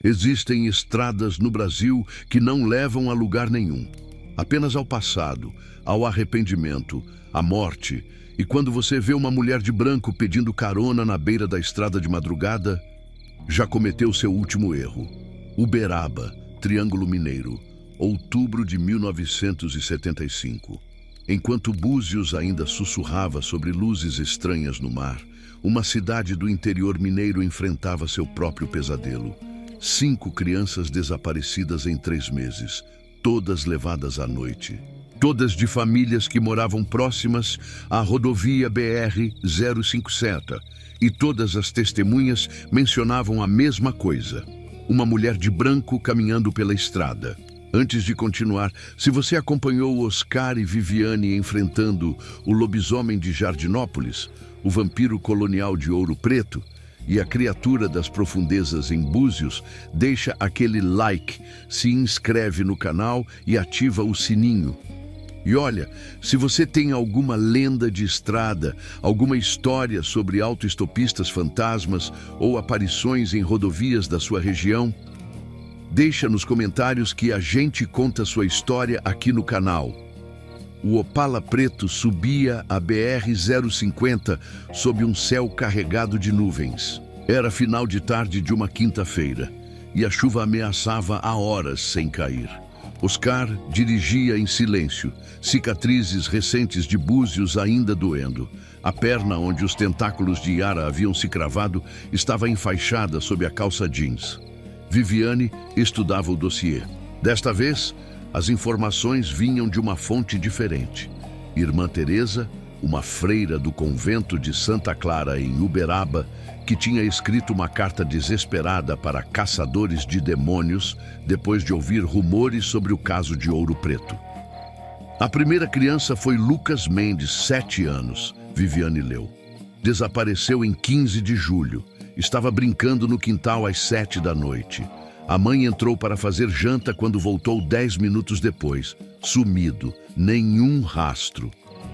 Existem estradas no Brasil que não levam a lugar nenhum, apenas ao passado, ao arrependimento, à morte. E quando você vê uma mulher de branco pedindo carona na beira da estrada de madrugada, já cometeu seu último erro. Uberaba, Triângulo Mineiro, outubro de 1975. Enquanto Búzios ainda sussurrava sobre luzes estranhas no mar, uma cidade do interior mineiro enfrentava seu próprio pesadelo. 5 crianças desaparecidas em 3 meses, todas levadas à noite. Todas de famílias que moravam próximas à rodovia BR-057. E todas as testemunhas mencionavam a mesma coisa: uma mulher de branco caminhando pela estrada. Antes de continuar, se você acompanhou Oscar e Viviane enfrentando o lobisomem de Jardinópolis, o vampiro colonial de Ouro Preto e a criatura das profundezas em Búzios, deixa aquele like, se inscreve no canal e ativa o sininho. E olha, se você tem alguma lenda de estrada, alguma história sobre autoestopistas fantasmas ou aparições em rodovias da sua região, deixa nos comentários que a gente conta sua história aqui no canal. O Opala Preto subia a BR-050 sob um céu carregado de nuvens. Era final de tarde de uma quinta-feira e a chuva ameaçava há horas sem cair. Oscar dirigia em silêncio, cicatrizes recentes de Búzios ainda doendo. A perna onde os tentáculos de Yara haviam se cravado estava enfaixada sob a calça jeans. Viviane estudava o dossiê. Desta vez, as informações vinham de uma fonte diferente. Irmã Teresa, uma freira do convento de Santa Clara em Uberaba, que tinha escrito uma carta desesperada para caçadores de demônios depois de ouvir rumores sobre o caso de Ouro Preto. A primeira criança foi Lucas Mendes, 7 anos, Viviane leu. Desapareceu em 15 de julho. Estava brincando no quintal às 7 da noite. A mãe entrou para fazer janta quando voltou 10 minutos depois. Sumido, nenhum rastro.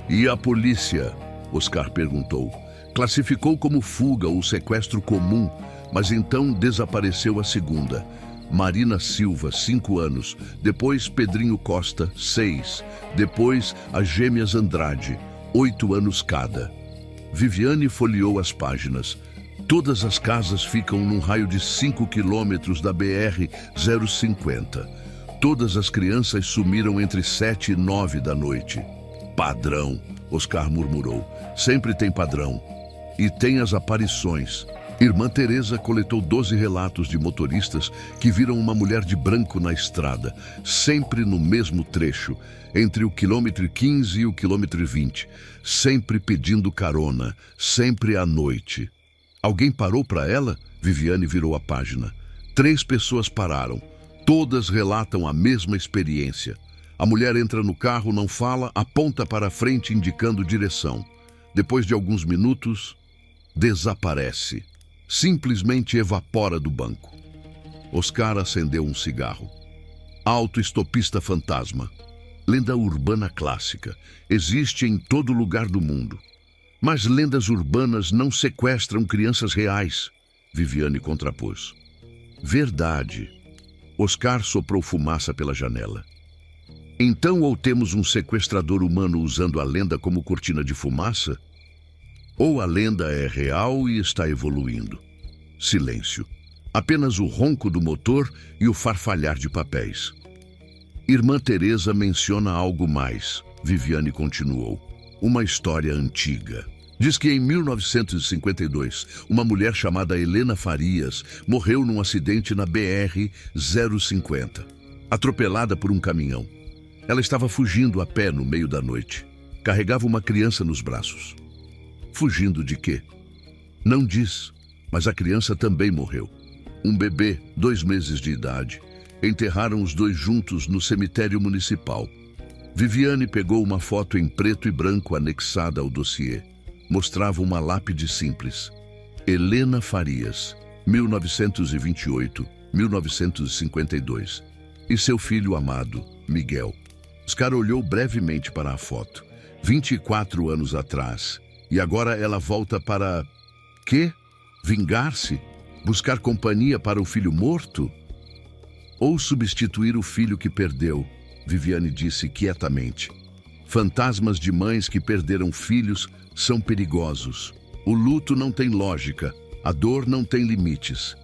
E a polícia? Oscar perguntou. Classificou como fuga ou sequestro comum, mas então desapareceu a segunda. Marina Silva, 5 anos. Depois Pedrinho Costa, 6. Depois as gêmeas Andrade, 8 anos cada. Viviane folheou as páginas. Todas as casas ficam num raio de 5 quilômetros da BR-050. Todas as crianças sumiram entre 7 e 9 da noite. Padrão, Oscar murmurou. Sempre tem padrão. E tem as aparições. Irmã Teresa coletou 12 relatos de motoristas que viram uma mulher de branco na estrada, sempre no mesmo trecho, entre o quilômetro 15 e o quilômetro 20, sempre pedindo carona, sempre à noite. Alguém parou para ela? Viviane virou a página. 3 pessoas pararam. Todas relatam a mesma experiência. A mulher entra no carro, não fala, aponta para a frente indicando direção. Depois de alguns minutos, desaparece. Simplesmente evapora do banco. Oscar acendeu um cigarro. Autoestopista fantasma. Lenda urbana clássica. Existe em todo lugar do mundo. Mas lendas urbanas não sequestram crianças reais, Viviane contrapôs. Verdade. Oscar soprou fumaça pela janela. Então, ou temos um sequestrador humano usando a lenda como cortina de fumaça, ou a lenda é real e está evoluindo. Silêncio. Apenas o ronco do motor e o farfalhar de papéis. Irmã Teresa menciona algo mais, Viviane continuou. Uma história antiga. Diz que em 1952, uma mulher chamada Helena Farias morreu num acidente na BR-050, atropelada por um caminhão. Ela estava fugindo a pé no meio da noite. Carregava uma criança nos braços. Fugindo de quê? Não diz, mas a criança também morreu. Um bebê, 2 meses de idade. Enterraram os 2 juntos no cemitério municipal. Viviane pegou uma foto em preto e branco anexada ao dossiê. Mostrava uma lápide simples. Helena Farias, 1928-1952. E seu filho amado, Miguel. Oscar olhou brevemente para a foto. 24 anos atrás. E agora ela volta para... Quê? Vingar-se? Buscar companhia para o filho morto? Ou substituir o filho que perdeu, Viviane disse quietamente. Fantasmas de mães que perderam filhos são perigosos. O luto não tem lógica, a dor não tem limites.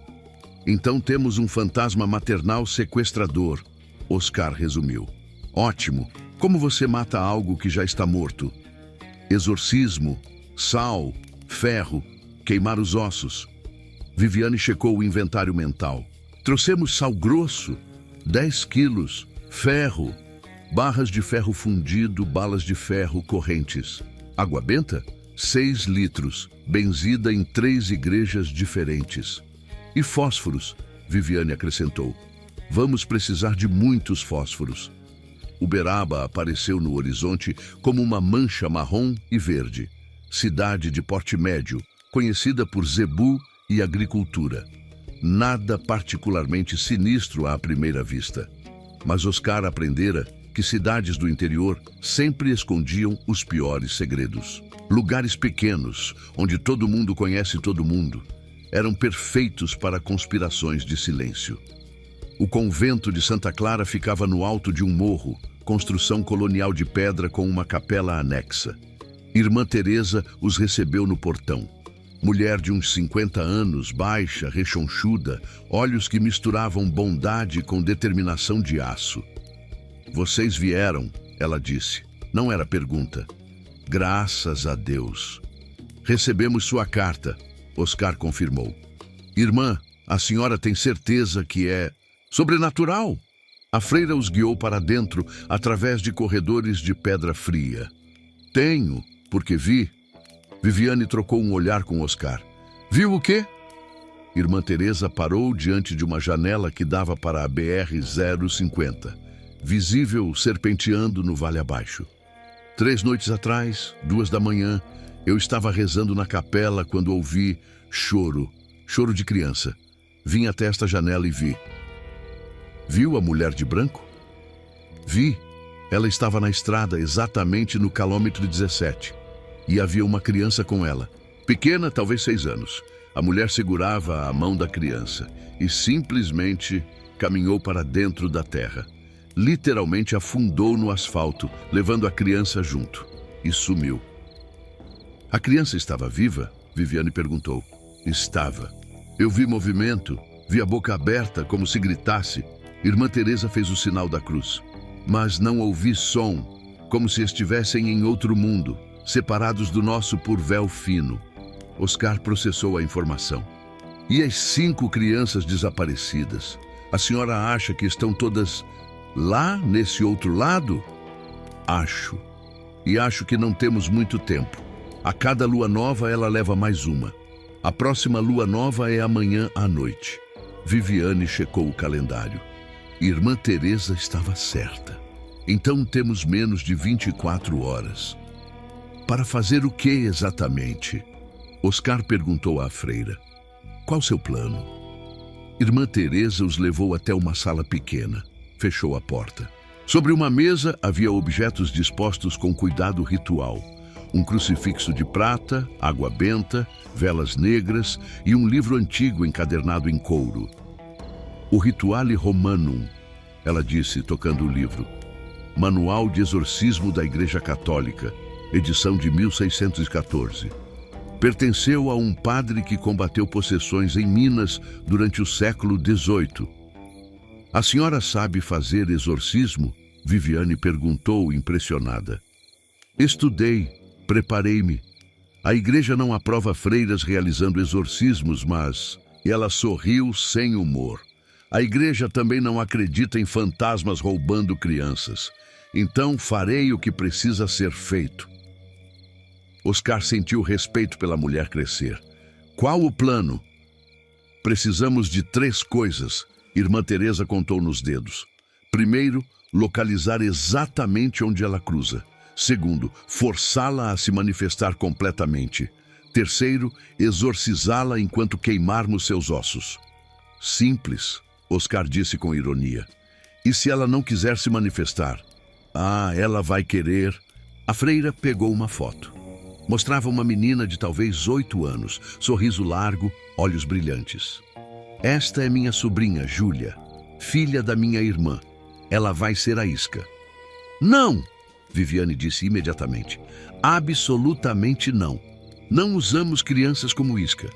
Então temos um fantasma maternal sequestrador, Oscar resumiu. Ótimo, como você mata algo que já está morto? Exorcismo, sal, ferro, queimar os ossos. Viviane checou o inventário mental. Trouxemos sal grosso, 10 quilos, ferro, barras de ferro fundido, balas de ferro, correntes. Água benta? 6 litros, benzida em 3 igrejas diferentes. E fósforos, Viviane acrescentou. Vamos precisar de muitos fósforos. Uberaba apareceu no horizonte como uma mancha marrom e verde. Cidade de porte médio, conhecida por zebu e agricultura. Nada particularmente sinistro à primeira vista. Mas Oscar aprendera que cidades do interior sempre escondiam os piores segredos. Lugares pequenos, onde todo mundo conhece todo mundo, eram perfeitos para conspirações de silêncio. O convento de Santa Clara ficava no alto de um morro, construção colonial de pedra com uma capela anexa. Irmã Teresa os recebeu no portão. Mulher de uns 50 anos, baixa, rechonchuda, olhos que misturavam bondade com determinação de aço. Vocês vieram, ela disse. Não era pergunta. Graças a Deus. Recebemos sua carta, Oscar confirmou. Irmã, a senhora tem certeza que é sobrenatural? A freira os guiou para dentro, através de corredores de pedra fria. Tenho, porque vi. Viviane trocou um olhar com Oscar. Viu o quê? Irmã Teresa parou diante de uma janela que dava para a BR-050, visível serpenteando no vale abaixo. 3 noites atrás, 2 da manhã, eu estava rezando na capela quando ouvi choro de criança. Vim até esta janela e vi. Viu a mulher de branco? Vi. Ela estava na estrada exatamente no quilômetro 17. E havia uma criança com ela. Pequena, talvez 6 anos. A mulher segurava a mão da criança e simplesmente caminhou para dentro da terra. Literalmente afundou no asfalto, levando a criança junto. E sumiu. A criança estava viva? Viviane perguntou. Estava. Eu vi movimento, vi a boca aberta como se gritasse. Irmã Teresa fez o sinal da cruz. Mas não ouvi som, como se estivessem em outro mundo, separados do nosso por véu fino. Oscar processou a informação. E as 5 crianças desaparecidas? A senhora acha que estão todas lá, nesse outro lado? Acho. E acho que não temos muito tempo. A cada lua nova ela leva mais uma. A próxima lua nova é amanhã à noite. Viviane checou o calendário. Irmã Teresa estava certa. Então temos menos de 24 horas. Para fazer o que exatamente? Oscar perguntou à freira. Qual seu plano? Irmã Teresa os levou até uma sala pequena. Fechou a porta. Sobre uma mesa havia objetos dispostos com cuidado ritual. Um crucifixo de prata, água benta, velas negras e um livro antigo encadernado em couro. O Rituale Romanum, ela disse, tocando o livro. Manual de Exorcismo da Igreja Católica, edição de 1614. Pertenceu a um padre que combateu possessões em Minas durante o século XVIII. A senhora sabe fazer exorcismo? Viviane perguntou, impressionada. Estudei, preparei-me. A igreja não aprova freiras realizando exorcismos, mas... E ela sorriu sem humor. A igreja também não acredita em fantasmas roubando crianças. Então farei o que precisa ser feito. Oscar sentiu respeito pela mulher crescer. Qual o plano? Precisamos de 3 coisas, Irmã Teresa contou nos dedos. Primeiro, localizar exatamente onde ela cruza. Segundo, forçá-la a se manifestar completamente. Terceiro, exorcizá-la enquanto queimarmos seus ossos. Simples, Oscar disse com ironia. E se ela não quiser se manifestar? Ah, ela vai querer. A freira pegou uma foto. Mostrava uma menina de talvez 8 anos, sorriso largo, olhos brilhantes. Esta é minha sobrinha, Júlia, filha da minha irmã. Ela vai ser a isca. Não! Viviane disse imediatamente. Absolutamente não. Não usamos crianças como isca.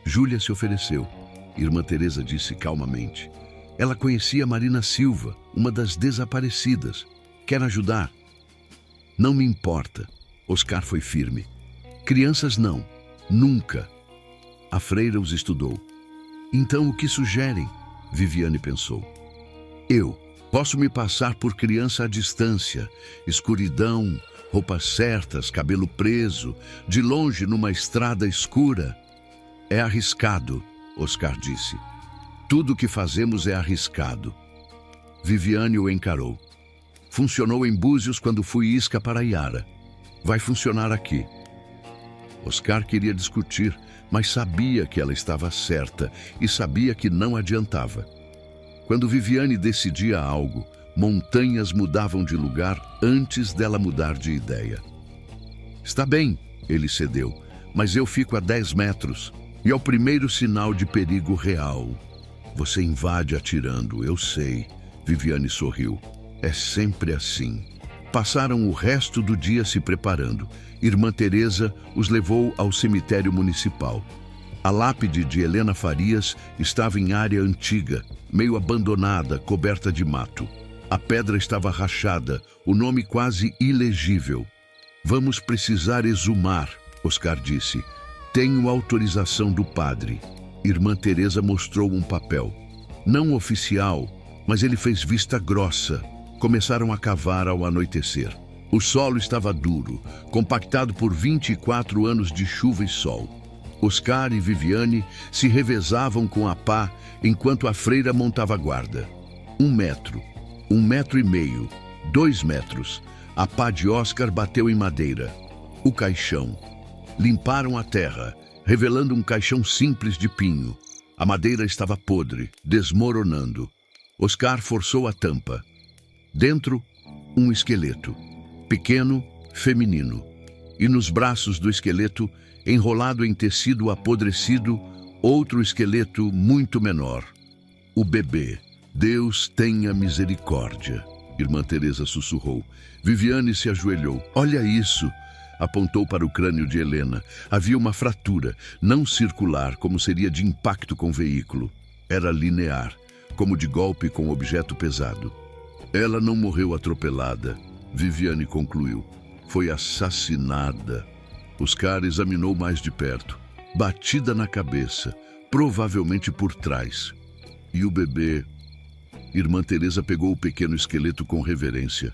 Júlia se ofereceu. Irmã Teresa disse calmamente. Ela conhecia Marina Silva, uma das desaparecidas. Quer ajudar? Não me importa. Oscar foi firme. Crianças não. Nunca. A freira os estudou. Então o que sugerem? Viviane pensou. Eu posso me passar por criança à distância, escuridão, roupas certas, cabelo preso, de longe numa estrada escura. É arriscado, Oscar disse. Tudo o que fazemos é arriscado. Viviane o encarou. Funcionou em Búzios quando fui isca para Iara. Vai funcionar aqui. Oscar queria discutir, mas sabia que ela estava certa e sabia que não adiantava. Quando Viviane decidia algo, montanhas mudavam de lugar antes dela mudar de ideia. Está bem, ele cedeu, mas eu fico a 10 metros e ao primeiro sinal de perigo real. Você invade atirando, eu sei. Viviane sorriu. É sempre assim. Passaram o resto do dia se preparando. Irmã Teresa os levou ao cemitério municipal. A lápide de Helena Farias estava em área antiga, meio abandonada, coberta de mato. A pedra estava rachada, o nome quase ilegível. Vamos precisar exumar, Oscar disse. Tenho autorização do padre. Irmã Teresa mostrou um papel. Não oficial, mas ele fez vista grossa. Começaram a cavar ao anoitecer. O solo estava duro, compactado por 24 anos de chuva e sol. Oscar e Viviane se revezavam com a pá enquanto a freira montava guarda. 1 metro, 1,5 metros, 2 metros. A pá de Oscar bateu em madeira. O caixão. Limparam a terra, revelando um caixão simples de pinho. A madeira estava podre, desmoronando. Oscar forçou a tampa. Dentro, um esqueleto. Pequeno, feminino. E nos braços do esqueleto, enrolado em tecido apodrecido, outro esqueleto muito menor. O bebê. Deus tenha misericórdia, Irmã Teresa sussurrou. Viviane se ajoelhou. Olha isso! Apontou para o crânio de Helena. Havia uma fratura, não circular, como seria de impacto com veículo. Era linear, como de golpe com objeto pesado. Ela não morreu atropelada, Viviane concluiu. Foi assassinada. Oscar examinou mais de perto. Batida na cabeça, provavelmente por trás. E o bebê... Irmã Teresa pegou o pequeno esqueleto com reverência.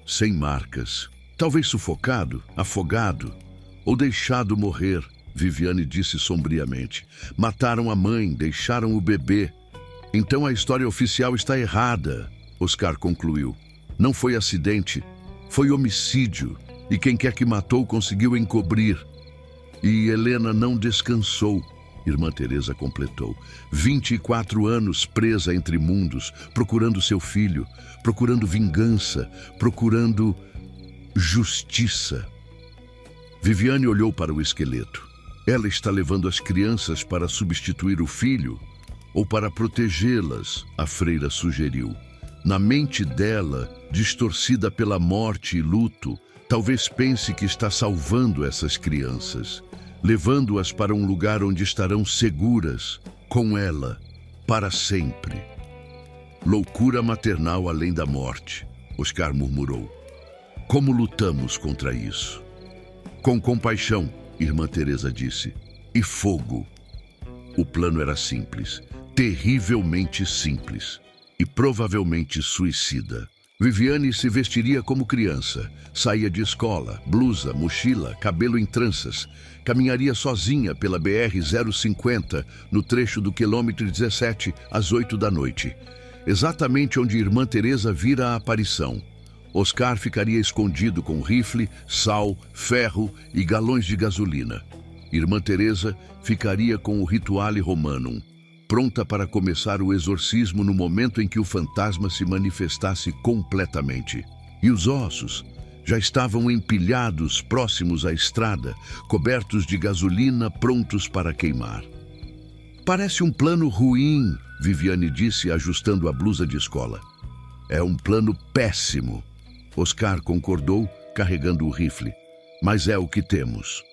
Sem marcas. Talvez sufocado, afogado, ou deixado morrer, Viviane disse sombriamente. Mataram a mãe, deixaram o bebê. Então a história oficial está errada, Oscar concluiu. Não foi acidente, foi homicídio, e quem quer que matou conseguiu encobrir. E Helena não descansou, Irmã Teresa completou. 24 anos presa entre mundos, procurando seu filho, procurando vingança, procurando justiça. Viviane olhou para o esqueleto. Ela está levando as crianças para substituir o filho ou para protegê-las, a freira sugeriu. Na mente dela, distorcida pela morte e luto, talvez pense que está salvando essas crianças, levando-as para um lugar onde estarão seguras, com ela, para sempre. Loucura maternal além da morte, Oscar murmurou. Como lutamos contra isso? Com compaixão, Irmã Teresa disse, e fogo. O plano era simples, terrivelmente simples, e provavelmente suicida. Viviane se vestiria como criança, saía de escola, blusa, mochila, cabelo em tranças, caminharia sozinha pela BR-050 no trecho do quilômetro 17 às 8 da noite, exatamente onde Irmã Teresa vira a aparição. Oscar ficaria escondido com rifle, sal, ferro e galões de gasolina. Irmã Teresa ficaria com o Rituale Romanum, pronta para começar o exorcismo no momento em que o fantasma se manifestasse completamente. E os ossos já estavam empilhados próximos à estrada, cobertos de gasolina, prontos para queimar. Parece um plano ruim, Viviane disse, ajustando a blusa de escola. É um plano péssimo. Oscar concordou, carregando o rifle. Mas é o que temos.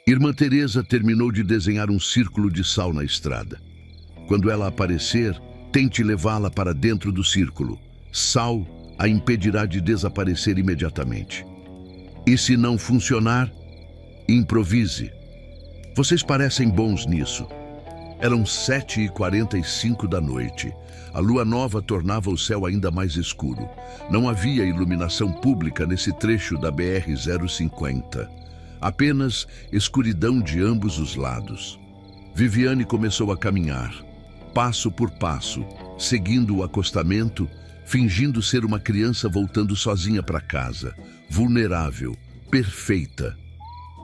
Irmã Teresa terminou de desenhar um círculo de sal na estrada. Quando ela aparecer, tente levá-la para dentro do círculo. Sal a impedirá de desaparecer imediatamente. E se não funcionar, improvise. Vocês parecem bons nisso. Eram 7h45 da noite. A lua nova tornava o céu ainda mais escuro. Não havia iluminação pública nesse trecho da BR-050. Apenas escuridão de ambos os lados. Viviane começou a caminhar, passo por passo, seguindo o acostamento, fingindo ser uma criança voltando sozinha para casa, vulnerável, perfeita.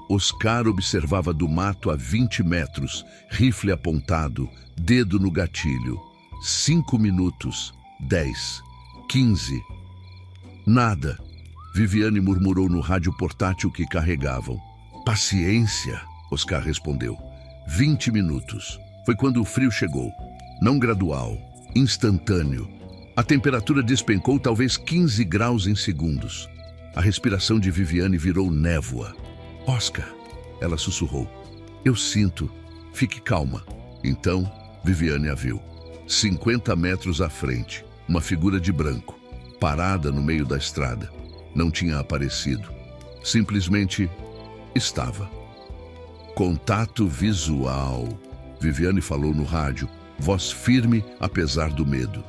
Oscar observava do mato a 20 metros, rifle apontado, dedo no gatilho. 5 minutos, 10, 15. Nada. Viviane murmurou no rádio portátil que carregavam. Paciência, Oscar respondeu. 20 minutos. Foi quando o frio chegou. Não gradual, instantâneo. A temperatura despencou talvez 15 graus em segundos. A respiração de Viviane virou névoa. Oscar, ela sussurrou. Eu sinto. Fique calma. Então, Viviane a viu. 50 metros à frente, uma figura de branco, parada no meio da estrada. Não tinha aparecido. Simplesmente estava. Contato visual. Viviane falou no rádio, voz firme apesar do medo.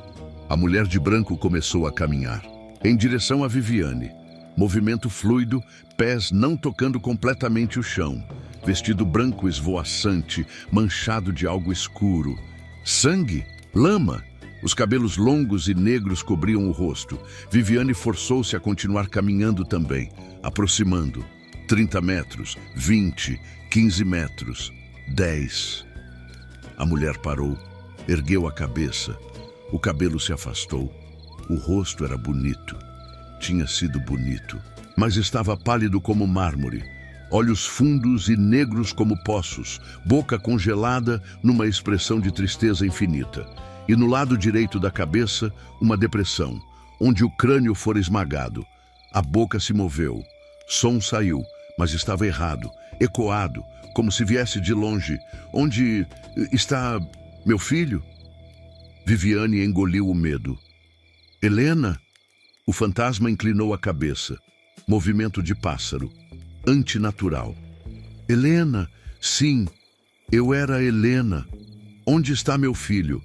A mulher de branco começou a caminhar, em direção a Viviane. Movimento fluido, pés não tocando completamente o chão. Vestido branco esvoaçante, manchado de algo escuro. Sangue? Lama? Os cabelos longos e negros cobriam o rosto. Viviane forçou-se a continuar caminhando também, aproximando. 30 metros, 20, 15 metros, 10. A mulher parou, ergueu a cabeça. O cabelo se afastou. O rosto era bonito. Tinha sido bonito, mas estava pálido como mármore. Olhos fundos e negros como poços, boca congelada numa expressão de tristeza infinita. E no lado direito da cabeça, uma depressão, onde o crânio fora esmagado. A boca se moveu. Som saiu, mas estava errado, ecoado, como se viesse de longe. Onde está meu filho? Viviane engoliu o medo. Helena? O fantasma inclinou a cabeça. Movimento de pássaro. Antinatural. Helena? Sim, eu era Helena. Onde está meu filho?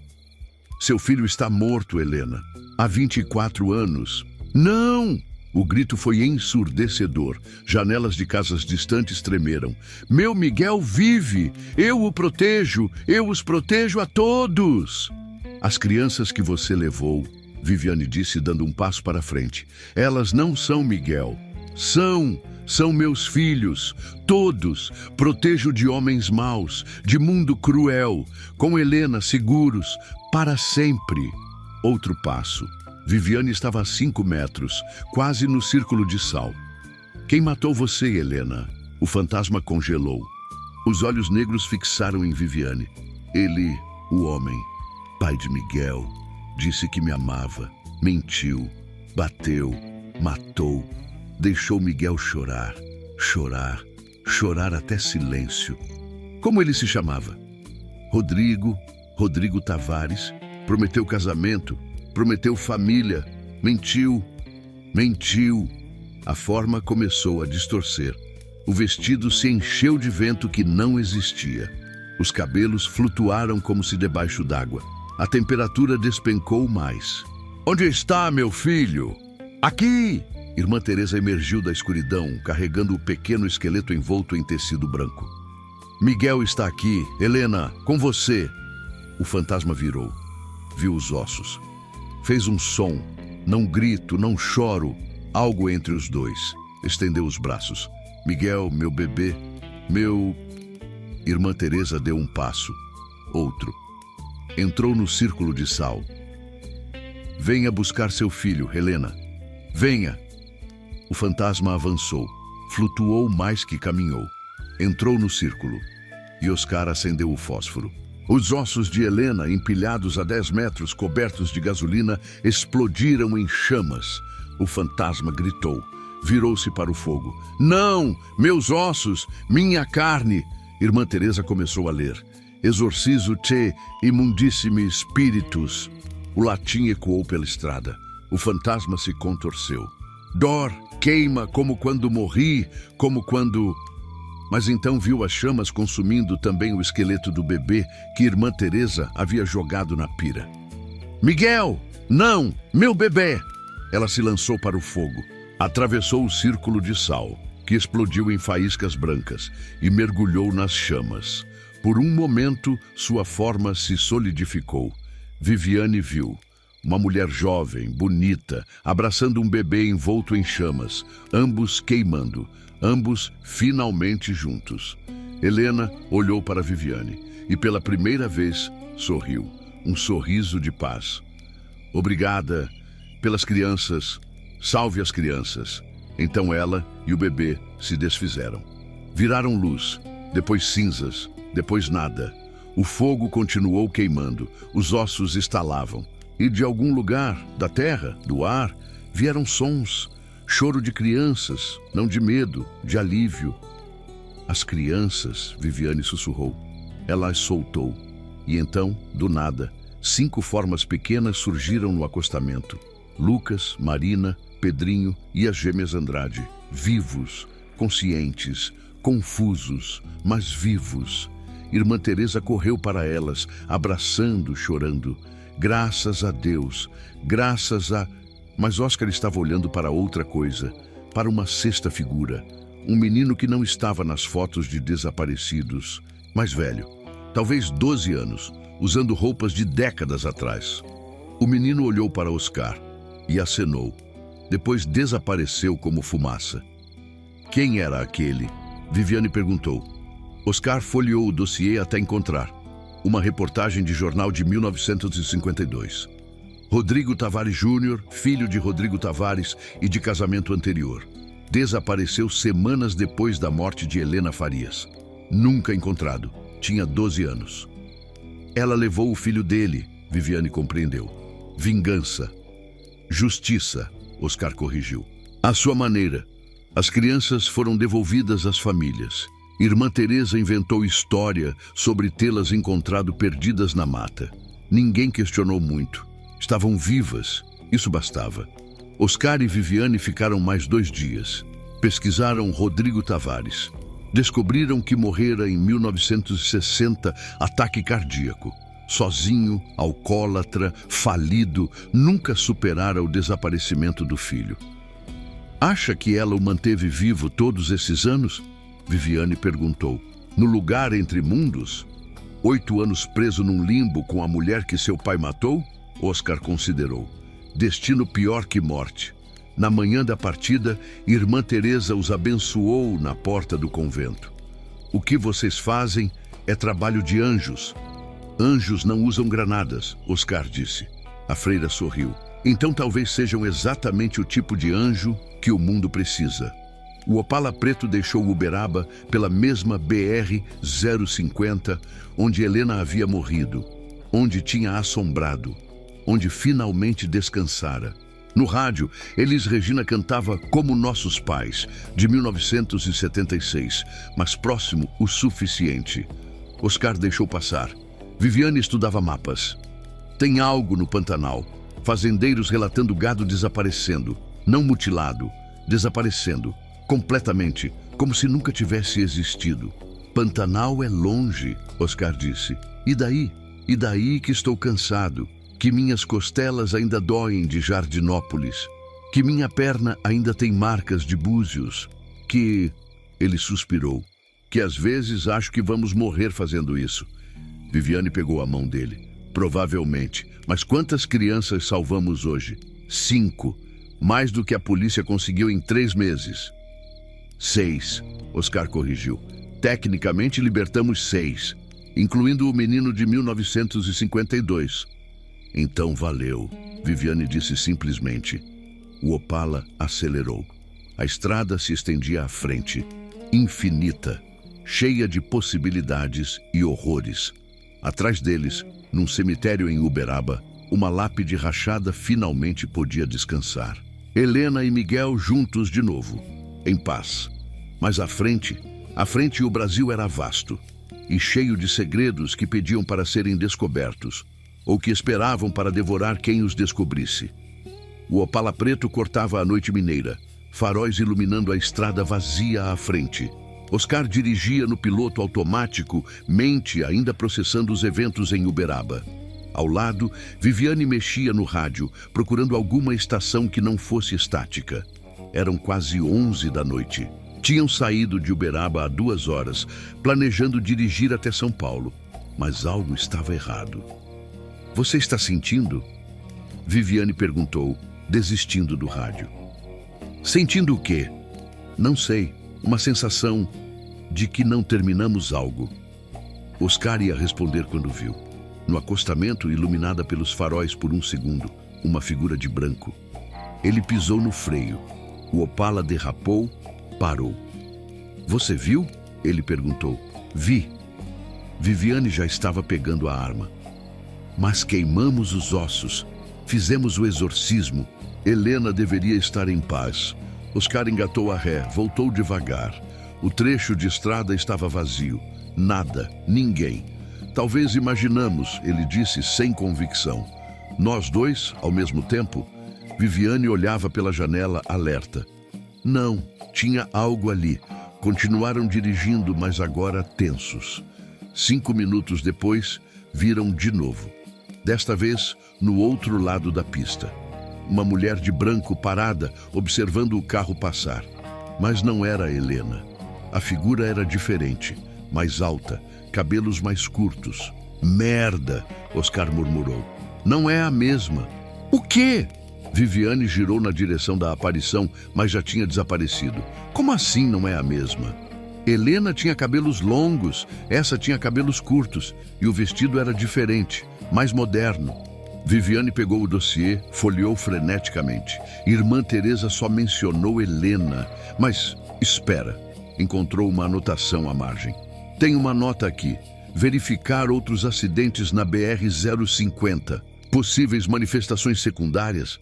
Seu filho está morto, Helena. Há 24 anos. Não! O grito foi ensurdecedor. Janelas de casas distantes tremeram. Meu Miguel vive! Eu o protejo! Eu os protejo a todos! As crianças que você levou, Viviane disse dando um passo para frente. Elas não são Miguel. São meus filhos, todos. Protejo de homens maus, de mundo cruel, com Helena seguros, para sempre. Outro passo. Viviane estava a 5 metros, quase no círculo de sal. Quem matou você, Helena? O fantasma congelou. Os olhos negros fixaram em Viviane. Ele, o homem, pai de Miguel, disse que me amava, mentiu, bateu, matou. Deixou Miguel chorar, chorar, chorar até silêncio. Como ele se chamava? Rodrigo Tavares. Prometeu casamento, prometeu família, mentiu. A forma começou a distorcer. O vestido se encheu de vento que não existia. Os cabelos flutuaram como se debaixo d'água. A temperatura despencou mais. Onde está meu filho? Aqui! Irmã Teresa emergiu da escuridão, carregando o pequeno esqueleto envolto em tecido branco. Miguel está aqui. Helena, com você. O fantasma virou. Viu os ossos. Fez um som. Não grito, não choro. Algo entre os dois. Estendeu os braços. Miguel, meu bebê, meu... Irmã Teresa deu um passo. Outro. Entrou no círculo de sal. Venha buscar seu filho, Helena. Venha. O fantasma avançou, flutuou mais que caminhou. Entrou no círculo e Oscar acendeu o fósforo. Os ossos de Helena, empilhados a 10 metros, cobertos de gasolina, explodiram em chamas. O fantasma gritou. Virou-se para o fogo. Não! Meus ossos! Minha carne! Irmã Teresa começou a ler. Exorcizo te imundissime spiritus. O latim ecoou pela estrada. O fantasma se contorceu. Dor, queima, como quando morri, como quando... Mas então viu as chamas consumindo também o esqueleto do bebê que Irmã Teresa havia jogado na pira. Miguel! Não! Meu bebê! Ela se lançou para o fogo. Atravessou o círculo de sal, que explodiu em faíscas brancas, e mergulhou nas chamas. Por um momento, sua forma se solidificou. Viviane viu. Uma mulher jovem, bonita, abraçando um bebê envolto em chamas, ambos queimando, ambos finalmente juntos. Helena olhou para Viviane e pela primeira vez sorriu, um sorriso de paz. Obrigada pelas crianças, salve as crianças. Então ela e o bebê se desfizeram. Viraram luz, depois cinzas, depois nada. O fogo continuou queimando, os ossos estalavam. E de algum lugar, da terra, do ar, vieram sons, choro de crianças, não de medo, de alívio. As crianças, Viviane sussurrou. Ela as soltou. E então, do nada, 5 formas pequenas surgiram no acostamento. Lucas, Marina, Pedrinho e as gêmeas Andrade. Vivos, conscientes, confusos, mas vivos. Irmã Teresa correu para elas, abraçando, chorando. Graças a Deus, graças a... Mas Oscar estava olhando para outra coisa, para uma sexta figura. Um menino que não estava nas fotos de desaparecidos, mais velho, talvez 12 anos, usando roupas de décadas atrás. O menino olhou para Oscar e acenou. Depois desapareceu como fumaça. Quem era aquele? Viviane perguntou. Oscar folheou o dossiê até encontrar. Uma reportagem de jornal de 1952. Rodrigo Tavares Júnior, filho de Rodrigo Tavares e de casamento anterior. Desapareceu semanas depois da morte de Helena Farias. Nunca encontrado. Tinha 12 anos. Ela levou o filho dele, Viviane compreendeu. Vingança. Justiça, Oscar corrigiu. À sua maneira, as crianças foram devolvidas às famílias. Irmã Teresa inventou história sobre tê-las encontrado perdidas na mata. Ninguém questionou muito. Estavam vivas, isso bastava. Oscar e Viviane ficaram mais 2 dias. Pesquisaram Rodrigo Tavares. Descobriram que morrera em 1960, ataque cardíaco. Sozinho, alcoólatra, falido, nunca superara o desaparecimento do filho. Acha que ela o manteve vivo todos esses anos? Viviane perguntou. No lugar entre mundos? 8 anos preso num limbo com a mulher que seu pai matou? Oscar considerou. Destino pior que morte. Na manhã da partida, Irmã Teresa os abençoou na porta do convento. O que vocês fazem é trabalho de anjos. Anjos não usam granadas, Oscar disse. A freira sorriu. Então talvez sejam exatamente o tipo de anjo que o mundo precisa. O Opala Preto deixou Uberaba pela mesma BR-050, onde Helena havia morrido, onde tinha assombrado, onde finalmente descansara. No rádio, Elis Regina cantava Como Nossos Pais, de 1976, mas próximo o suficiente. Oscar deixou passar. Viviane estudava mapas. Tem algo no Pantanal. Fazendeiros relatando gado desaparecendo, não mutilado, desaparecendo. Completamente, como se nunca tivesse existido. Pantanal é longe, Oscar disse. E daí? E daí que estou cansado, que minhas costelas ainda doem de Jardinópolis, que minha perna ainda tem marcas de Búzios, que... Ele suspirou. Que às vezes acho que vamos morrer fazendo isso. Viviane pegou a mão dele. Provavelmente. Mas quantas crianças salvamos hoje? 5. Mais do que a polícia conseguiu em 3 meses. 6, Oscar corrigiu. Tecnicamente libertamos 6, incluindo o menino de 1952. Então valeu, Viviane disse simplesmente. O Opala acelerou. A estrada se estendia à frente, infinita, cheia de possibilidades e horrores. Atrás deles, num cemitério em Uberaba, uma lápide rachada finalmente podia descansar. Helena e Miguel juntos de novo, em paz. Mas à frente o Brasil era vasto e cheio de segredos que pediam para serem descobertos, ou que esperavam para devorar quem os descobrisse. O Opala preto cortava a noite mineira, faróis iluminando a estrada vazia à frente. Oscar dirigia no piloto automático, mente ainda processando os eventos em Uberaba. Ao lado, Viviane mexia no rádio, procurando alguma estação que não fosse estática. Eram quase 11 da noite. Tinham saído de Uberaba há 2 horas, planejando dirigir até São Paulo. Mas algo estava errado. "Você está sentindo?" Viviane perguntou, desistindo do rádio. "Sentindo o quê?" "Não sei. Uma sensação de que não terminamos algo." Oscar ia responder quando viu. No acostamento, iluminada pelos faróis por um segundo, uma figura de branco. Ele pisou no freio. O Opala derrapou, parou. "Você viu?" Ele perguntou. "Vi." Viviane já estava pegando a arma. "Mas queimamos os ossos. Fizemos o exorcismo. Helena deveria estar em paz." Oscar engatou a ré, voltou devagar. O trecho de estrada estava vazio. Nada, ninguém. "Talvez imaginamos", ele disse sem convicção. Nós dois, ao mesmo tempo. Viviane olhava pela janela, alerta. Não, tinha algo ali. Continuaram dirigindo, mas agora tensos. 5 minutos depois, viram de novo. Desta vez, no outro lado da pista. Uma mulher de branco parada, observando o carro passar. Mas não era Helena. A figura era diferente, mais alta, cabelos mais curtos. "Merda!" Oscar murmurou. "Não é a mesma." "O quê?" Viviane girou na direção da aparição, mas já tinha desaparecido. "Como assim não é a mesma?" Helena tinha cabelos longos, essa tinha cabelos curtos, e o vestido era diferente, mais moderno. Viviane pegou o dossiê, folheou freneticamente. Irmã Teresa só mencionou Helena. Mas, espera, encontrou uma anotação à margem. "Tem uma nota aqui. Verificar outros acidentes na BR-050. Possíveis manifestações secundárias."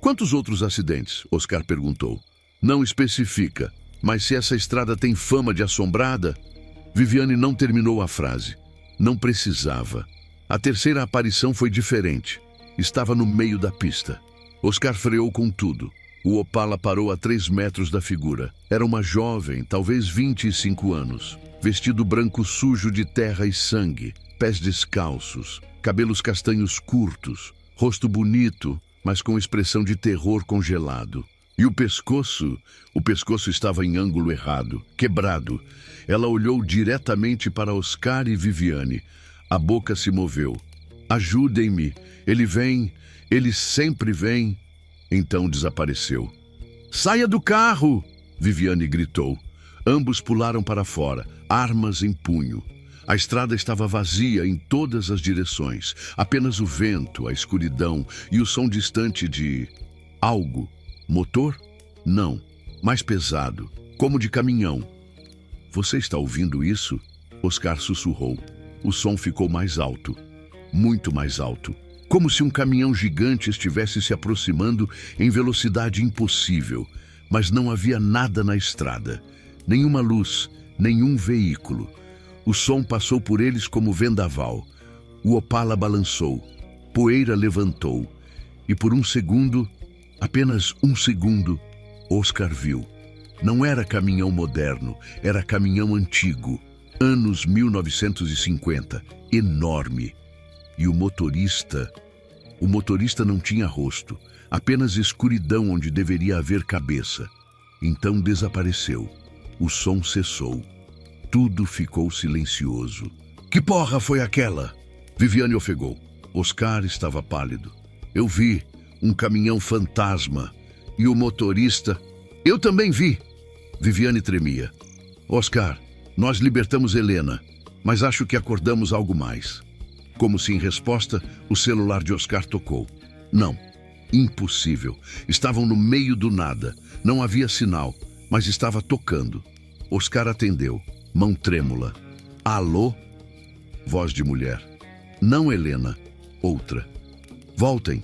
"Quantos outros acidentes?" Oscar perguntou. "Não especifica. Mas se essa estrada tem fama de assombrada..." Viviane não terminou a frase. Não precisava. A terceira aparição foi diferente. Estava no meio da pista. Oscar freou com tudo. O Opala parou a 3 metros da figura. Era uma jovem, talvez 25 anos. Vestido branco sujo de terra e sangue. Pés descalços. Cabelos castanhos curtos. Rosto bonito, mas com expressão de terror congelado. E o pescoço estava em ângulo errado, quebrado. Ela olhou diretamente para Oscar e Viviane. A boca se moveu. "Ajudem-me. Ele vem. Ele sempre vem." Então desapareceu. "Saia do carro!" Viviane gritou. Ambos pularam para fora, armas em punho. A estrada estava vazia em todas as direções. Apenas o vento, a escuridão e o som distante de... algo. Motor? Não. Mais pesado, como de caminhão. "Você está ouvindo isso?" Oscar sussurrou. O som ficou mais alto, muito mais alto, como se um caminhão gigante estivesse se aproximando em velocidade impossível, mas não havia nada na estrada, nenhuma luz, nenhum veículo. O som passou por eles como vendaval. O Opala balançou, poeira levantou, e por um segundo, apenas um segundo, Oscar viu. Não era caminhão moderno, era caminhão antigo. Anos 1950, enorme. E o motorista não tinha rosto, apenas escuridão onde deveria haver cabeça. Então desapareceu. O som cessou. Tudo ficou silencioso. "Que porra foi aquela?" Viviane ofegou. Oscar estava pálido. "Eu vi um caminhão fantasma. E o motorista..." "Eu também vi." Viviane tremia. "Oscar, nós libertamos Helena, mas acho que acordamos algo mais." Como se em resposta, o celular de Oscar tocou. Não, impossível. Estavam no meio do nada. Não havia sinal, mas estava tocando. Oscar atendeu, mão trêmula. "Alô?" Voz de mulher. Não, Helena. Outra. Voltem.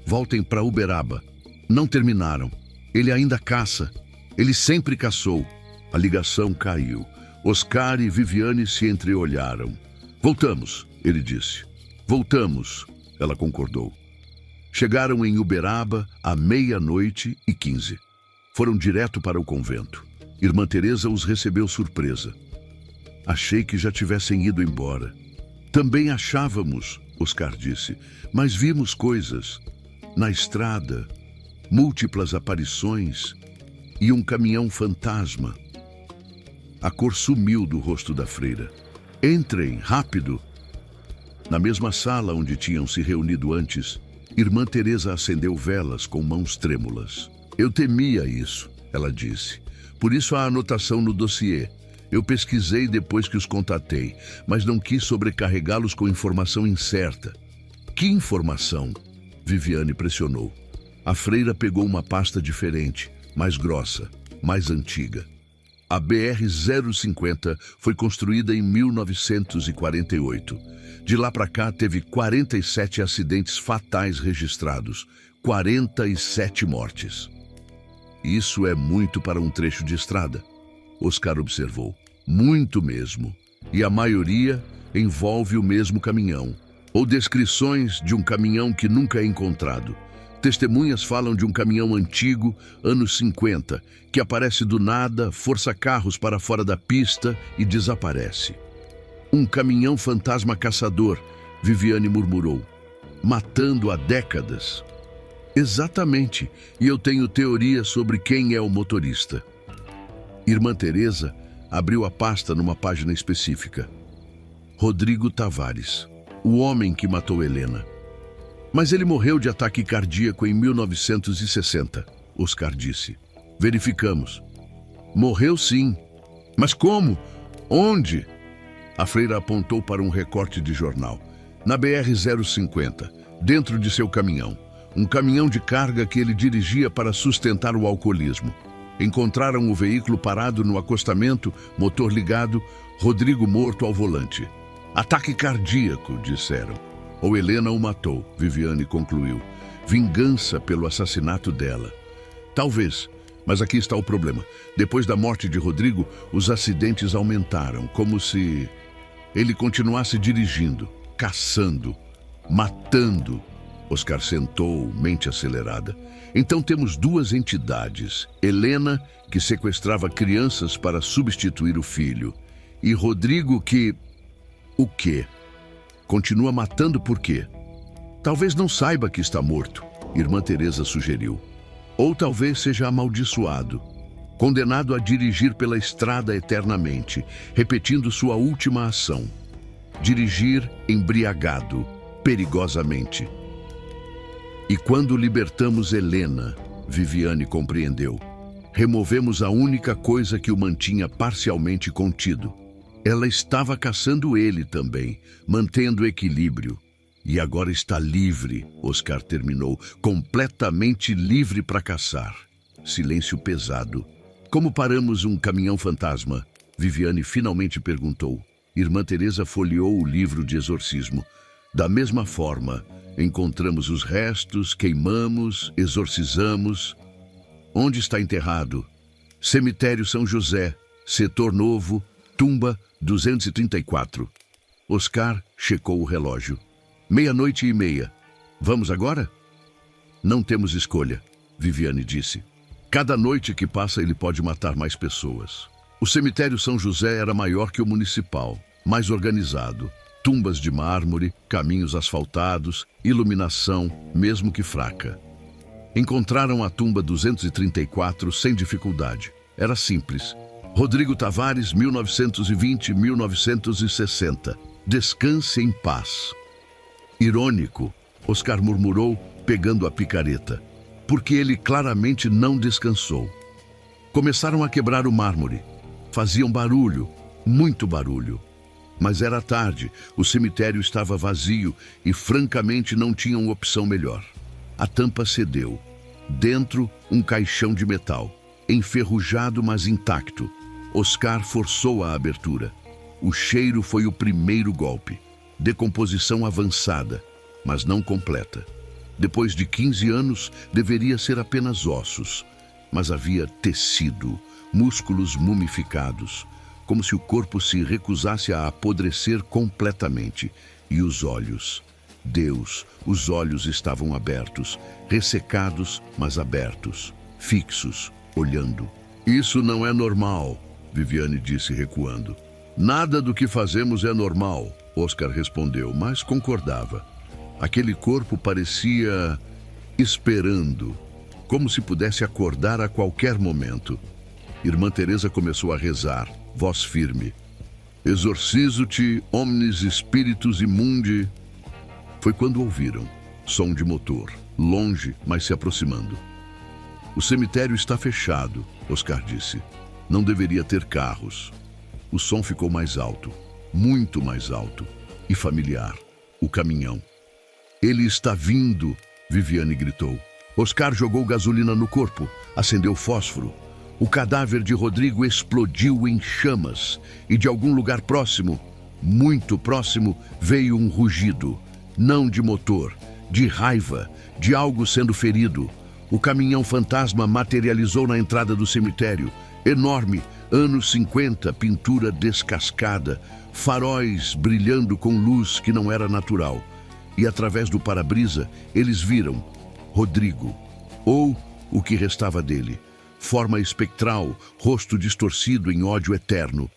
Voltem para Uberaba. Não terminaram. Ele ainda caça. Ele sempre caçou. A ligação caiu. Oscar e Viviane se entreolharam. Voltamos, ele disse. Voltamos, ela concordou. Chegaram em Uberaba à 00:15. Foram direto para o convento. Irmã Teresa os recebeu surpresa. Achei que já tivessem ido embora. Também achávamos, Oscar disse, mas vimos coisas. Na estrada, múltiplas aparições e um caminhão fantasma. A cor sumiu do rosto da freira. Entrem, rápido! Na mesma sala onde tinham se reunido antes, Irmã Teresa acendeu velas com mãos trêmulas. Eu temia isso, ela disse. Por isso a anotação no dossiê. Eu pesquisei depois que os contatei, mas não quis sobrecarregá-los com informação incerta. Que informação? Viviane pressionou. A freira pegou uma pasta diferente, mais grossa, mais antiga. A BR-050 foi construída em 1948. De lá para cá, teve 47 acidentes fatais registrados, 47 mortes. Isso é muito para um trecho de estrada, Oscar observou. Muito mesmo. E a maioria envolve o mesmo caminhão, ou descrições de um caminhão que nunca é encontrado. Testemunhas falam de um caminhão antigo, anos 50, que aparece do nada, força carros para fora da pista e desaparece. Um caminhão fantasma caçador, Viviane murmurou, matando há décadas. Exatamente, e eu tenho teoria sobre quem é o motorista. Irmã Teresa abriu a pasta numa página específica. Rodrigo Tavares, o homem que matou Helena. Mas ele morreu de ataque cardíaco em 1960, Oscar disse. Verificamos. Morreu sim. Mas como? Onde? A freira apontou para um recorte de jornal. Na BR-050, dentro de seu caminhão. Um caminhão de carga que ele dirigia para sustentar o alcoolismo. Encontraram o veículo parado no acostamento, motor ligado, Rodrigo morto ao volante. Ataque cardíaco, disseram. Ou Helena o matou, Viviane concluiu. Vingança pelo assassinato dela. Talvez, mas aqui está o problema. Depois da morte de Rodrigo, os acidentes aumentaram, como se ele continuasse dirigindo, caçando, matando. Oscar sentou, mente acelerada. Então temos duas entidades. Helena, que sequestrava crianças para substituir o filho. E Rodrigo que... O quê? Continua matando por quê? Talvez não saiba que está morto, Irmã Teresa sugeriu. Ou talvez seja amaldiçoado, condenado a dirigir pela estrada eternamente, repetindo sua última ação. Dirigir embriagado, perigosamente. E quando libertamos Helena, Viviane compreendeu, removemos a única coisa que o mantinha parcialmente contido. Ela estava caçando ele também, mantendo equilíbrio. E agora está livre, Oscar terminou, completamente livre para caçar. Silêncio pesado. Como paramos um caminhão fantasma? Viviane finalmente perguntou. Irmã Teresa folheou o livro de exorcismo. Da mesma forma, encontramos os restos, queimamos, exorcizamos. Onde está enterrado? Cemitério São José, Setor Novo, Tumba 234. Oscar checou o relógio. 00:30. Vamos agora? Não temos escolha, Viviane disse. Cada noite que passa ele pode matar mais pessoas. O cemitério São José era maior que o municipal, mais organizado. Tumbas de mármore, caminhos asfaltados, iluminação, mesmo que fraca. Encontraram a tumba 234 sem dificuldade. Era simples. Rodrigo Tavares, 1920-1960. Descanse em paz. Irônico, Oscar murmurou, pegando a picareta, porque ele claramente não descansou. Começaram a quebrar o mármore. Faziam barulho, muito barulho. Mas era tarde, o cemitério estava vazio e francamente não tinham opção melhor. A tampa cedeu. Dentro, um caixão de metal, enferrujado mas intacto. Oscar forçou a abertura. O cheiro foi o primeiro golpe. decomposição avançada, mas não completa. Depois de 15 anos, deveria ser apenas ossos, mas havia tecido, músculos mumificados, como se o corpo se recusasse a apodrecer completamente. E os olhos. Deus, os olhos estavam abertos, ressecados, mas abertos, fixos, olhando. Isso não é normal, Viviane disse recuando. Nada do que fazemos é normal, Oscar respondeu, mas concordava. Aquele corpo parecia esperando, como se pudesse acordar a qualquer momento. Irmã Teresa começou a rezar, voz firme. Exorcizo-te, omnes spiritus imundi. Foi quando ouviram som de motor, longe, mas se aproximando. O cemitério está fechado, Oscar disse. Não deveria ter carros. O som ficou mais alto, muito mais alto e familiar. O caminhão. Ele está vindo, Viviane gritou. Oscar jogou gasolina no corpo, acendeu fósforo. O cadáver de Rodrigo explodiu em chamas e de algum lugar próximo, muito próximo, veio um rugido. Não de motor, de raiva, de algo sendo ferido. O caminhão fantasma materializou na entrada do cemitério. Enorme, anos 50, pintura descascada, faróis brilhando com luz que não era natural. E através do para-brisa, eles viram Rodrigo, ou o que restava dele. Forma espectral, rosto distorcido em ódio eterno.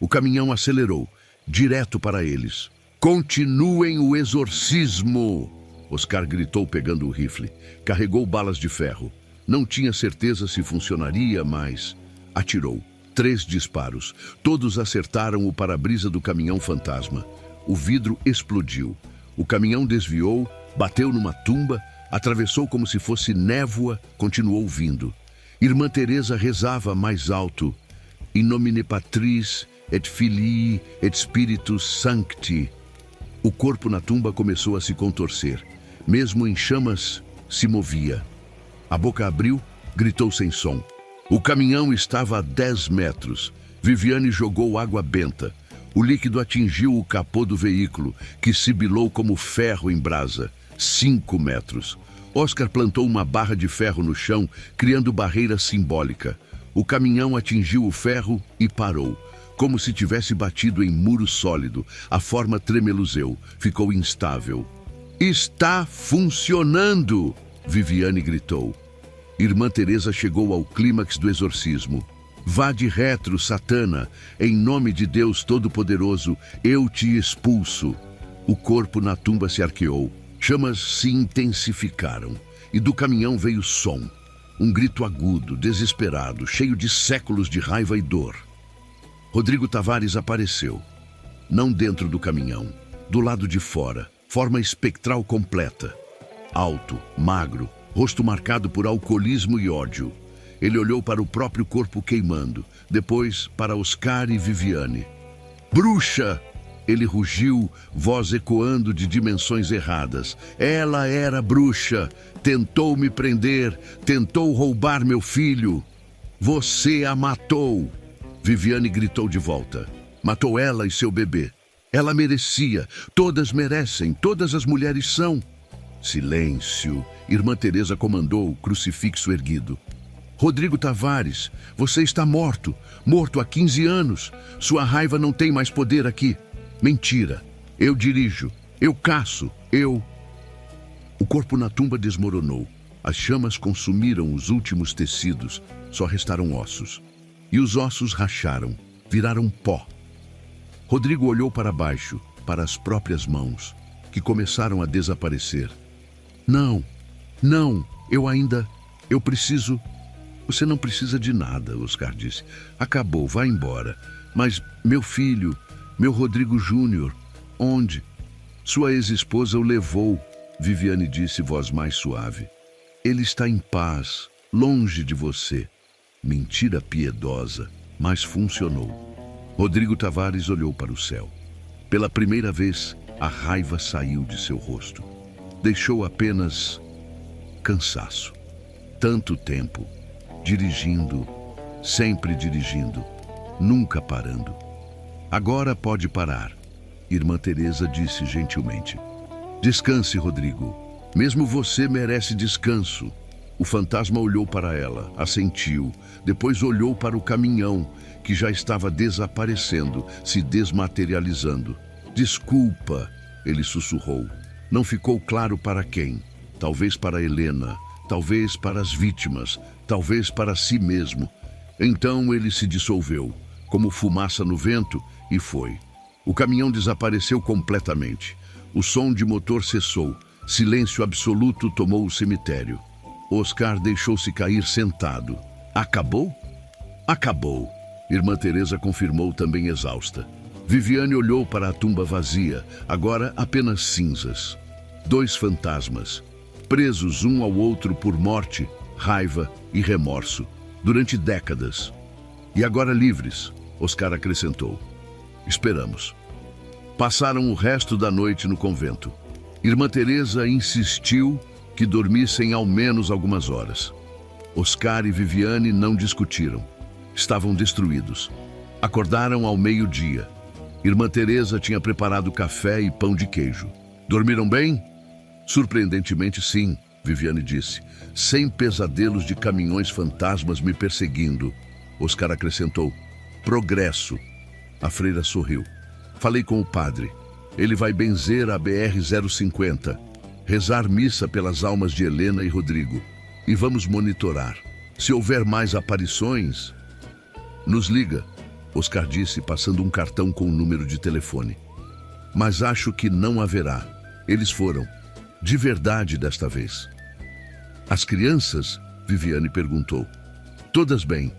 O caminhão acelerou, direto para eles. Continuem o exorcismo! Oscar gritou pegando o rifle. Carregou balas de ferro. Não tinha certeza se funcionaria, mas atirou. 3 disparos. Todos acertaram o para-brisa do caminhão fantasma. O vidro explodiu. O caminhão desviou, bateu numa tumba, atravessou como se fosse névoa, continuou vindo. Irmã Teresa rezava mais alto. In nomine Patris, et Filii, et Spiritus Sancti. O corpo na tumba começou a se contorcer. Mesmo em chamas, se movia. A boca abriu, gritou sem som. O caminhão estava a 10 metros. Viviane jogou água benta. O líquido atingiu o capô do veículo, que sibilou como ferro em brasa. 5 metros. Oscar plantou uma barra de ferro no chão, criando barreira simbólica. O caminhão atingiu o ferro e parou. Como se tivesse batido em muro sólido. A forma tremeluzeu, ficou instável. Está funcionando! Viviane gritou. Irmã Teresa chegou ao clímax do exorcismo. Vá de retro, Satana, em nome de Deus Todo-Poderoso, eu te expulso. O corpo na tumba se arqueou. Chamas se intensificaram e do caminhão veio som. Um grito agudo, desesperado, cheio de séculos de raiva e dor. Rodrigo Tavares apareceu. Não dentro do caminhão, do lado de fora, forma espectral completa. Alto, magro, rosto marcado por alcoolismo e ódio. Ele olhou para o próprio corpo queimando, depois para Oscar e Viviane. Bruxa! Ele rugiu, voz ecoando de dimensões erradas. Ela era bruxa, tentou me prender, tentou roubar meu filho. Você a matou! Viviane gritou de volta. Matou ela e seu bebê. Ela merecia, todas merecem, todas as mulheres são. Silêncio, Irmã Teresa comandou, crucifixo erguido. Rodrigo Tavares, você está morto, morto há 15 anos. Sua raiva não tem mais poder aqui. Mentira. Eu dirijo. Eu caço. Eu... O corpo na tumba desmoronou. As chamas consumiram os últimos tecidos. Só restaram ossos. E os ossos racharam. Viraram pó. Rodrigo olhou para baixo, para as próprias mãos, que começaram a desaparecer. Não. Não. Eu preciso... Você não precisa de nada, Oscar disse. Acabou, vá embora. Mas meu filho... Meu Rodrigo Júnior, onde? Sua ex-esposa o levou, Viviane disse, voz mais suave. Ele está em paz, longe de você. Mentira piedosa, mas funcionou. Rodrigo Tavares olhou para o céu. Pela primeira vez, a raiva saiu de seu rosto. Deixou apenas cansaço. Tanto tempo, dirigindo, sempre dirigindo, nunca parando. Agora pode parar. Irmã Teresa disse gentilmente. Descanse, Rodrigo. Mesmo você merece descanso. O fantasma olhou para ela, assentiu, depois olhou para o caminhão, que já estava desaparecendo, se desmaterializando. Desculpa, ele sussurrou. Não ficou claro para quem. Talvez para Helena, talvez para as vítimas, talvez para si mesmo. Então ele se dissolveu, como fumaça no vento, e foi. O caminhão desapareceu completamente. O som de motor cessou. Silêncio absoluto tomou o cemitério. Oscar deixou-se cair sentado. Acabou? Acabou. Irmã Teresa confirmou, também exausta. Viviane olhou para a tumba vazia, agora apenas cinzas. 2 fantasmas, presos um ao outro por morte, raiva e remorso, durante décadas. E agora livres, Oscar acrescentou. Esperamos. Passaram o resto da noite no convento. Irmã Teresa insistiu que dormissem ao menos algumas horas. Oscar e Viviane não discutiram. Estavam destruídos. Acordaram ao meio-dia. Irmã Teresa tinha preparado café e pão de queijo. Dormiram bem? Surpreendentemente, sim, Viviane disse. Sem pesadelos de caminhões fantasmas me perseguindo. Oscar acrescentou. Progresso. A freira sorriu. Falei com o padre. Ele vai benzer a BR-050, rezar missa pelas almas de Helena e Rodrigo. E vamos monitorar. Se houver mais aparições, nos liga, Oscar disse, passando um cartão com o número de telefone. Mas acho que não haverá. Eles foram. De verdade desta vez. As crianças? Viviane perguntou. Todas bem.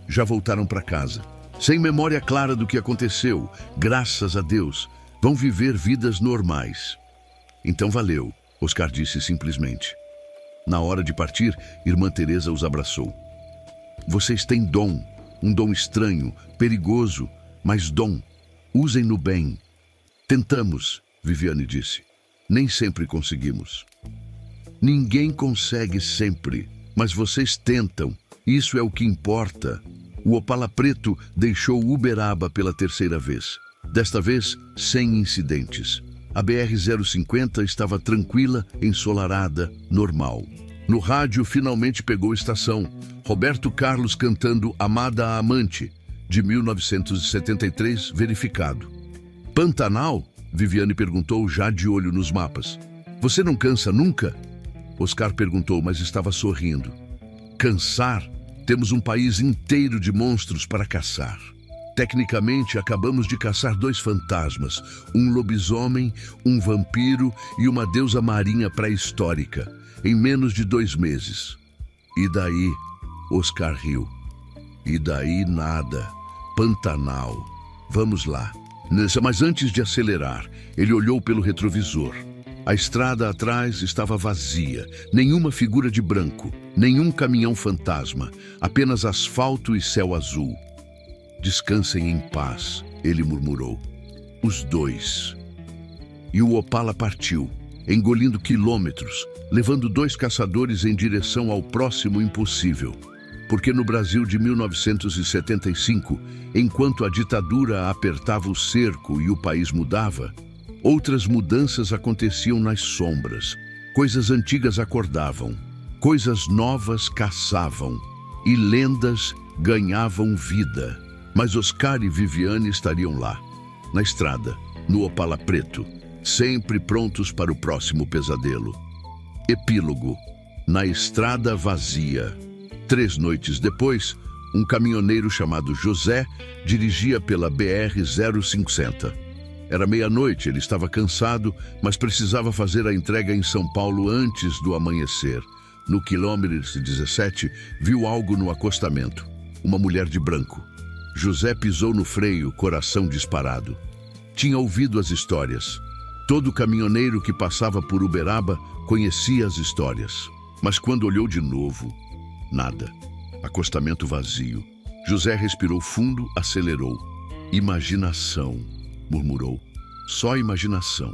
Já voltaram para casa. Sem memória clara do que aconteceu, graças a Deus, vão viver vidas normais. Então valeu, Oscar disse simplesmente. Na hora de partir, Irmã Teresa os abraçou. Vocês têm dom, um dom estranho, perigoso, mas dom. Usem-no bem. Tentamos, Viviane disse. Nem sempre conseguimos. Ninguém consegue sempre, mas vocês tentam. Isso é o que importa. O Opala Preto deixou Uberaba pela 3ª vez. Desta vez, sem incidentes. A BR-050 estava tranquila, ensolarada, normal. No rádio, finalmente pegou estação. Roberto Carlos cantando Amada a Amante, de 1973, verificado. Pantanal? Viviane perguntou, já de olho nos mapas. Você não cansa nunca? Oscar perguntou, mas estava sorrindo. Cansar? Temos um país inteiro de monstros para caçar. Tecnicamente, acabamos de caçar 2 fantasmas, um lobisomem, um vampiro e uma deusa marinha pré-histórica, em menos de 2 meses. E daí? Oscar riu. E daí nada. Pantanal. Vamos lá. Mas antes de acelerar, ele olhou pelo retrovisor. A estrada atrás estava vazia, nenhuma figura de branco, nenhum caminhão fantasma, apenas asfalto e céu azul. Descansem em paz, ele murmurou. Os 2. E o Opala partiu, engolindo quilômetros, levando 2 caçadores em direção ao próximo impossível. Porque no Brasil de 1975, enquanto a ditadura apertava o cerco e o país mudava, outras mudanças aconteciam nas sombras. Coisas antigas acordavam, coisas novas caçavam e lendas ganhavam vida. Mas Oscar e Viviane estariam lá, na estrada, no Opala Preto, sempre prontos para o próximo pesadelo. Epílogo. Na estrada vazia. 3 noites depois, um caminhoneiro chamado José dirigia pela BR-050. Era meia-noite, ele estava cansado, mas precisava fazer a entrega em São Paulo antes do amanhecer. No quilômetro 17, viu algo no acostamento. Uma mulher de branco. José pisou no freio, coração disparado. Tinha ouvido as histórias. Todo caminhoneiro que passava por Uberaba conhecia as histórias. Mas quando olhou de novo, nada. Acostamento vazio. José respirou fundo, acelerou. Imaginação, murmurou. Só imaginação.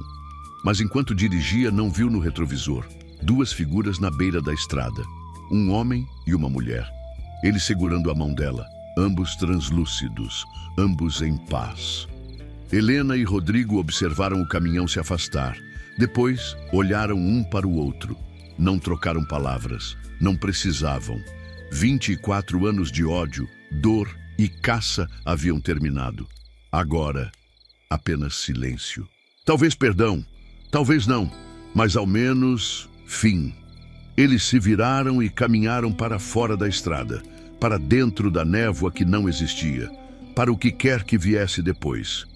Mas enquanto dirigia, não viu no retrovisor 2 figuras na beira da estrada. Um homem e uma mulher. Ele segurando a mão dela. Ambos translúcidos, ambos em paz. Helena e Rodrigo observaram o caminhão se afastar. Depois, olharam um para o outro. Não trocaram palavras. Não precisavam. 24 anos de ódio, dor e caça haviam terminado. Agora, apenas silêncio. Talvez perdão, talvez não, mas ao menos fim. Eles se viraram e caminharam para fora da estrada, para dentro da névoa que não existia, para o que quer que viesse depois.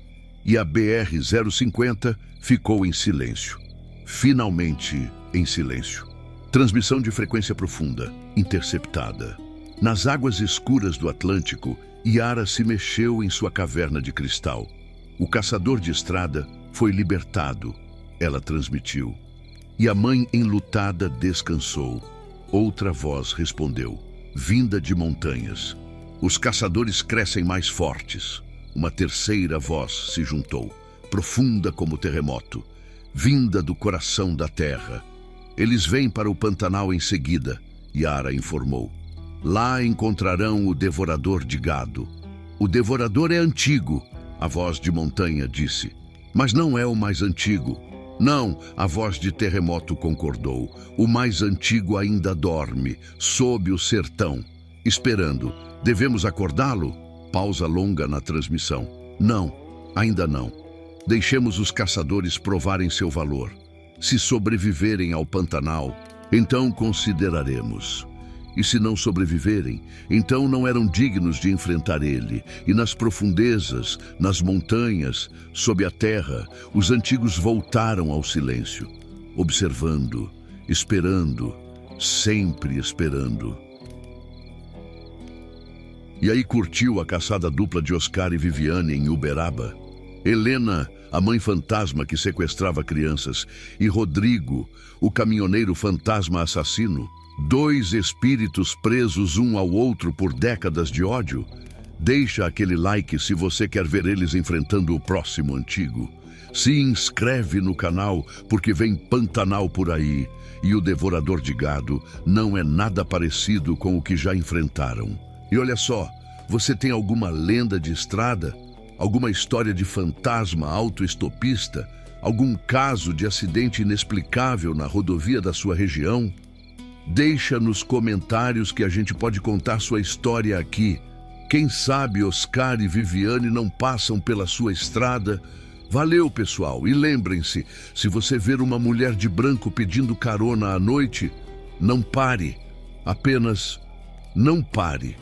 E a BR-050 ficou em silêncio. Finalmente em silêncio. Transmissão de frequência profunda, interceptada. Nas águas escuras do Atlântico, Yara se mexeu em sua caverna de cristal. O caçador de estrada foi libertado, ela transmitiu. E a mãe enlutada descansou. Outra voz respondeu, vinda de montanhas. Os caçadores crescem mais fortes. Uma terceira voz se juntou, profunda como terremoto, vinda do coração da terra. Eles vêm para o Pantanal em seguida, Yara informou. Lá encontrarão o devorador de gado. O devorador é antigo, a voz de montanha disse. Mas não é o mais antigo. Não, a voz de terremoto concordou. O mais antigo ainda dorme, sob o sertão, esperando. Devemos acordá-lo? Pausa longa na transmissão. Não, ainda não. Deixemos os caçadores provarem seu valor. Se sobreviverem ao Pantanal, então consideraremos. E se não sobreviverem, então não eram dignos de enfrentar ele. E nas profundezas, nas montanhas, sob a terra, os antigos voltaram ao silêncio, observando, esperando, sempre esperando. E aí curtiu a caçada dupla de Oscar e Viviane em Uberaba. Helena, a mãe fantasma que sequestrava crianças, e Rodrigo, o caminhoneiro fantasma assassino, dois espíritos presos um ao outro por décadas de ódio. Deixa aquele like se você quer ver eles enfrentando o próximo antigo. Se inscreve no canal porque vem Pantanal por aí, e o devorador de gado não é nada parecido com o que já enfrentaram. E olha só, você tem alguma lenda de estrada? Alguma história de fantasma autoestopista? Algum caso de acidente inexplicável na rodovia da sua região? Deixa nos comentários que a gente pode contar sua história aqui. Quem sabe Oscar e Viviane não passam pela sua estrada? Valeu, pessoal. E lembrem-se, se você ver uma mulher de branco pedindo carona à noite, não pare. Apenas não pare.